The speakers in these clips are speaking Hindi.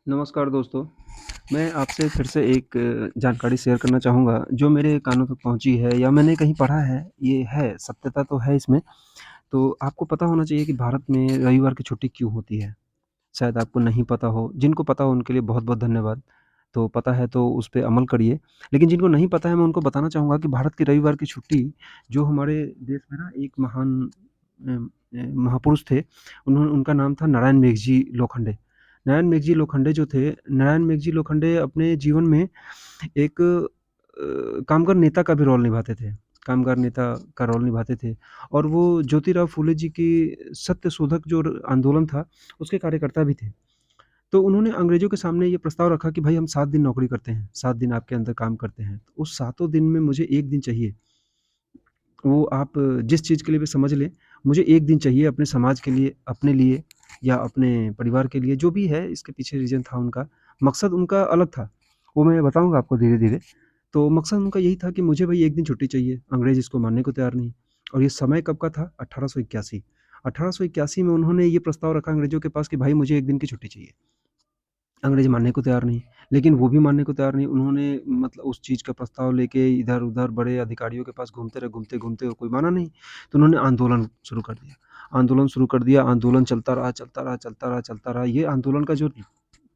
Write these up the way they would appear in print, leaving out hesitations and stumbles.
नमस्कार दोस्तों, मैं आपसे फिर से एक जानकारी शेयर करना चाहूँगा जो मेरे कानों तक पहुँची है या मैंने कहीं पढ़ा है, ये है, सत्यता तो है इसमें। तो आपको पता होना चाहिए कि भारत में रविवार की छुट्टी क्यों होती है? शायद आपको नहीं पता हो, जिनको पता हो उनके लिए बहुत-बहुत धन्यवाद। तो पता है तो उस पे अमल करिए, लेकिन जिनको नहीं पता है मैं उनको बताना चाहूँगा कि भारत की रविवार की छुट्टी जो हमारे देश में ना एक महान महापुरुष थे, उनका नाम था नारायण मेघजी लोखंडे। नारायण मेघजी लोखंडे जो थे, नारायण मेघजी लोखंडे अपने जीवन में एक कामगार नेता का भी रोल निभाते थे। कामगार नेता का रोल निभाते थे और वो ज्योतिराव फुले जी की सत्यशोधक जो आंदोलन था, उसके कार्यकर्ता भी थे। तो उन्होंने अंग्रेज़ों के सामने ये प्रस्ताव रखा कि भाई हम 7 दिन नौकरी करते हैं, 7 दिन आपके अंदर काम करते हैं। उस सातों दिन में मुझे 1 दिन चाहिए। वो आप जिस चीज़ के लिए भी समझ लें, मुझे 1 दिन चाहिए अपने समाज के लिए, अपने लिए या अपने परिवार के लिए, जो भी है इसके पीछे रीज़न था उनका, मकसद उनका अलग था। वो मैं बताऊँगा आपको धीरे-धीरे। तो मकसद उनका यही था कि मुझे भई 1 दिन छुट्टी चाहिए, अंग्रेज़ इसको मानने को तैयार नहीं। और ये समय कब का था? 1881। 1881 में उन्होंने ये प्रस्ताव रखा अंग्रेज़ों के पास कि भाई मुझे 1 दिन की छुट्टी चाहिए। अंग्रेज़ मानने को तैयार नहीं, लेकिन वो भी मानने को तैयार नहीं। उन्होंने मतलब उस चीज़ का प्रस्ताव लेके इधर-उधर बड़े अधिकारियों के पास घूमते रहे, घूमते-घूमते और कोई माना नहीं। तो उन्होंने आंदोलन शुरू कर दिया। आंदोलन शुरू कर दिया, आंदोलन चलता रहा, चलता रहा, चलता रहा, चलता रहा। ये आंदोलन का जो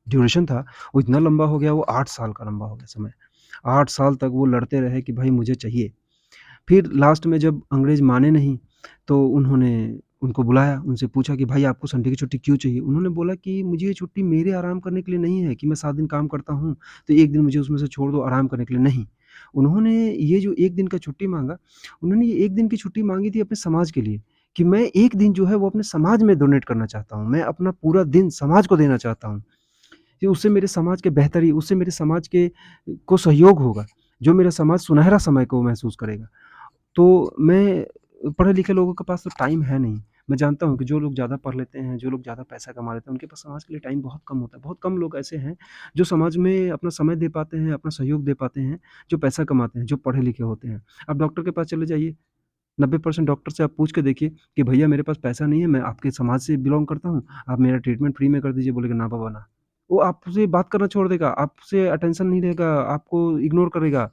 ड्यूरेशन था, वो इतना लंबा हो गया, वो 8 साल का लंबा हो गया समय। 8 साल तक वो लड़ते रहे कि भाई मुझे चाहिए। फिर लास्ट में जब अंग्रेज़ माने नहीं, तो उन्होंने उनको बुलाया, उनसे पूछा कि भाई आपको संडे की छुट्टी क्यों चाहिए? उन्होंने बोला कि मुझे ये छुट्टी मेरे आराम करने के लिए नहीं है कि मैं 7 दिन काम करता हूँ, तो 1 दिन मुझे उसमें से छोड़ दो आराम करने के लिए, नहीं। उन्होंने ये जो 1 दिन का छुट्टी माँगा, उन्होंने ये 1 दिन की छुट्टी माँगी थी अपने समाज के लिए, कि मैं 1 दिन जो है वो अपने समाज में डोनेट करना चाहता हूँ। मैं अपना पूरा दिन समाज को देना चाहता हूँ, कि उससे मेरे समाज के बेहतरी, उससे मेरे समाज के को सहयोग होगा, जो मेरा समाज सुनहरा समय को महसूस करेगा। तो मैं पढ़े-लिखे लोगों के पास तो टाइम है नहीं। मैं जानता हूँ कि जो लोग ज़्यादा पढ़ लेते हैं, जो लोग ज़्यादा पैसा कमा लेते हैं, उनके पास समाज के लिए टाइम बहुत कम होता है। बहुत कम लोग ऐसे हैं, जो समाज में अपना समय दे पाते हैं, अपना सहयोग दे पाते हैं, जो पैसा कमाते हैं, जो पढ़े-लिखे होते हैं। आप डॉक्टर के पास चले जाइए, 90% डॉक्टर से आप पूछ के देखिए कि भैया मेरे पास पैसा नहीं है, मैं आपके समाज से बिलॉन्ग करता हूँ, आप मेरा ट्रीटमेंट फ्री में कर दीजिए। बोलेगा, "ना बाबा ना।" वो आपसे बात करना छोड़ देगा, आपसे अटेंशन नहीं देगा, आपको इग्नोर करेगा।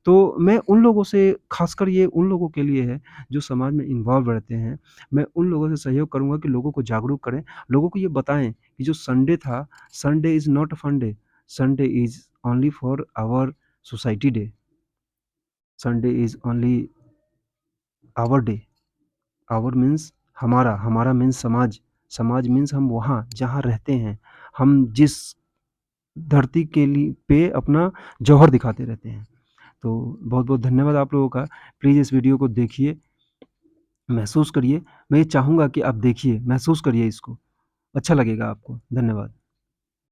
तो मैं उन लोगों से ख़ासकर ये उन लोगों के लिए है, जो समाज में इन्वॉल्व रहते हैं। मैं उन लोगों से सहयोग करूँगा कि लोगों को जागरूक करें, लोगों को ये बताएँ कि जो संडे था, Sunday is not a fun day, Sunday is only for our society day, Sunday is only our day. Our means हमारा, हमारा मीन्स समाज, समाज मीन्स हम वहाँ जहाँ रहते हैं, हम जिस धरती के पे अपना जौहर दिखाते रहते हैं। तो बहुत-बहुत धन्यवाद आप लोगों का। प्लीज़ इस वीडियो को देखिए, महसूस करिए। मैं ये चाहूँगा कि आप देखिए, महसूस करिए इसको। अच्छा लगेगा आपको। धन्यवाद।